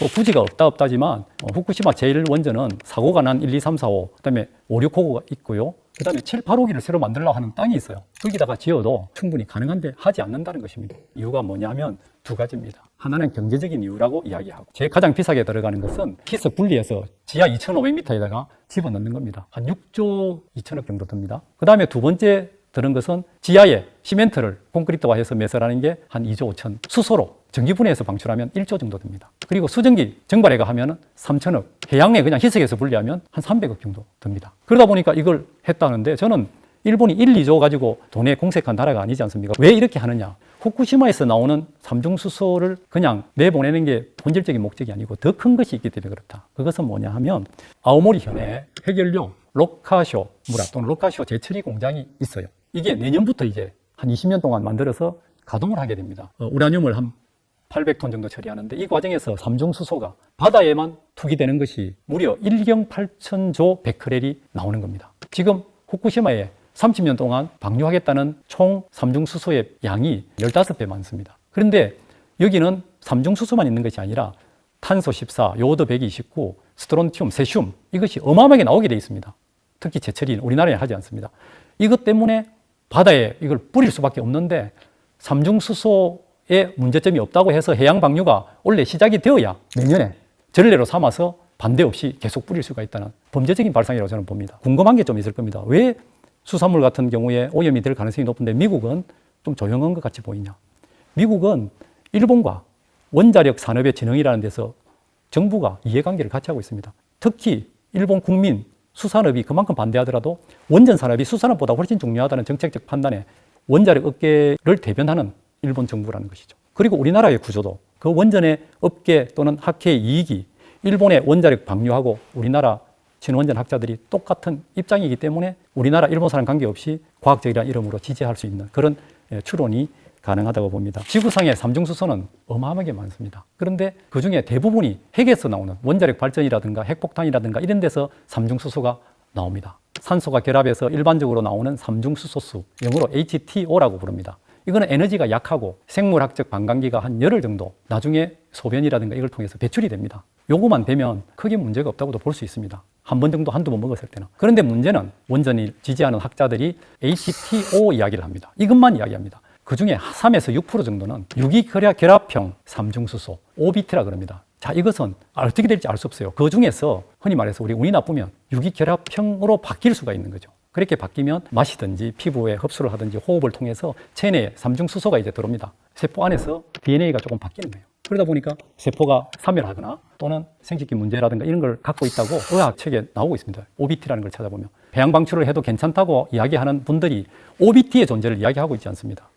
부지가 없다지만 후쿠시마 제1원전은 사고가 난 1, 2, 3, 4, 5 그다음에 5, 6호가 있고요. 그다음에 7, 8호기를 새로 만들려고 하는 땅이 있어요. 거기다가 지어도 충분히 가능한데 하지 않는다는 것입니다. 이유가 뭐냐면 두 가지입니다. 하나는 경제적인 이유라고 이야기하고, 제일 가장 비싸게 들어가는 것은 피석 분리해서 지하 2,500m에다가 집어넣는 겁니다. 한 6조 2천억 정도 듭니다. 그 다음에 두 번째 드는 것은 지하에 시멘트를 콘크리트화해서 매설하는 게 한 2조 5천, 수소로 전기분해해서 방출하면 1조 정도 듭니다. 그리고 수증기 증발해가 하면 3천억, 해양에 그냥 희석해서 분리하면 한 300억 정도 듭니다. 그러다 보니까 이걸 했다는데, 저는 일본이 1, 2조 가지고 돈에 공색한 나라가 아니지 않습니까? 왜 이렇게 하느냐? 후쿠시마에서 나오는 삼중수소를 그냥 내보내는 게 본질적인 목적이 아니고 더 큰 것이 있기 때문에 그렇다. 그것은 뭐냐 하면, 아오모리 현에 해결료 로카쇼 무라 또는 로카쇼 재처리 공장이 있어요. 이게 내년부터 이제 한 20년 동안 만들어서 가동을 하게 됩니다. 우라늄을 한 800톤 정도 처리하는데, 이 과정에서 삼중수소가 바다에만 투기되는 것이 무려 1경 8천조 베크렐이 나오는 겁니다. 지금 후쿠시마에 30년 동안 방류하겠다는 총 삼중수소의 양이 15배 많습니다. 그런데 여기는 삼중수소만 있는 것이 아니라 탄소 14, 요오드 129, 스트론튬, 세슘, 이것이 어마어마하게 나오게 되어 있습니다. 특히 재처리는 우리나라에 하지 않습니다. 이것 때문에 바다에 이걸 뿌릴 수밖에 없는데, 삼중수소에 문제점이 없다고 해서 해양 방류가 원래 시작이 되어야 내년에 전례로 삼아서 반대 없이 계속 뿌릴 수가 있다는 범죄적인 발상이라고 저는 봅니다. 궁금한 게 좀 있을 겁니다. 왜 수산물 같은 경우에 오염이 될 가능성이 높은데 미국은 좀 조용한 것 같이 보이냐? 미국은 일본과 원자력 산업의 진흥이라는 데서 정부가 이해관계를 같이 하고 있습니다. 특히 일본 국민 수산업이 그만큼 반대하더라도 원전 산업이 수산업보다 훨씬 중요하다는 정책적 판단에 원자력 업계를 대변하는 일본 정부라는 것이죠. 그리고 우리나라의 구조도 그 원전의 업계 또는 학회의 이익이 일본의 원자력 방류하고 우리나라 친원전 학자들이 똑같은 입장이기 때문에 우리나라 일본 사람 관계없이 과학적이라는 이름으로 지지할 수 있는 그런 추론이 가능하다고 봅니다. 지구상의 삼중수소는 어마어마하게 많습니다. 그런데 그중에 대부분이 핵에서 나오는 원자력 발전이라든가 핵폭탄이라든가 이런 데서 삼중수소가 나옵니다. 산소가 결합해서 일반적으로 나오는 삼중수소수, 영어로 H2O라고 부릅니다. 이거는 에너지가 약하고 생물학적 반감기가 한 열흘 정도 나중에 소변이라든가 이걸 통해서 배출이 됩니다. 요거만 되면 크게 문제가 없다고도 볼 수 있습니다. 한 번 정도 한두 번 먹었을 때는. 그런데 문제는 원전을 지지하는 학자들이 H2O 이야기를 합니다. 이것만 이야기합니다. 그중에 3에서 6% 정도는 유기결합형 삼중수소, OBT라 그럽니다. 자, 이것은 어떻게 될지 알 수 없어요. 그 중에서 흔히 말해서 운이 나쁘면 유기결합형으로 바뀔 수가 있는 거죠. 그렇게 바뀌면 마시든지 피부에 흡수를 하든지 호흡을 통해서 체내에 삼중수소가 이제 들어옵니다. 세포 안에서 DNA가 조금 바뀌는 거예요. 그러다 보니까 세포가 사멸하거나 또는 생식기 문제라든가 이런 걸 갖고 있다고 의학책에 나오고 있습니다. OBT라는 걸 찾아보면. 배양 방출을 해도 괜찮다고 이야기하는 분들이 OBT의 존재를 이야기하고 있지 않습니다.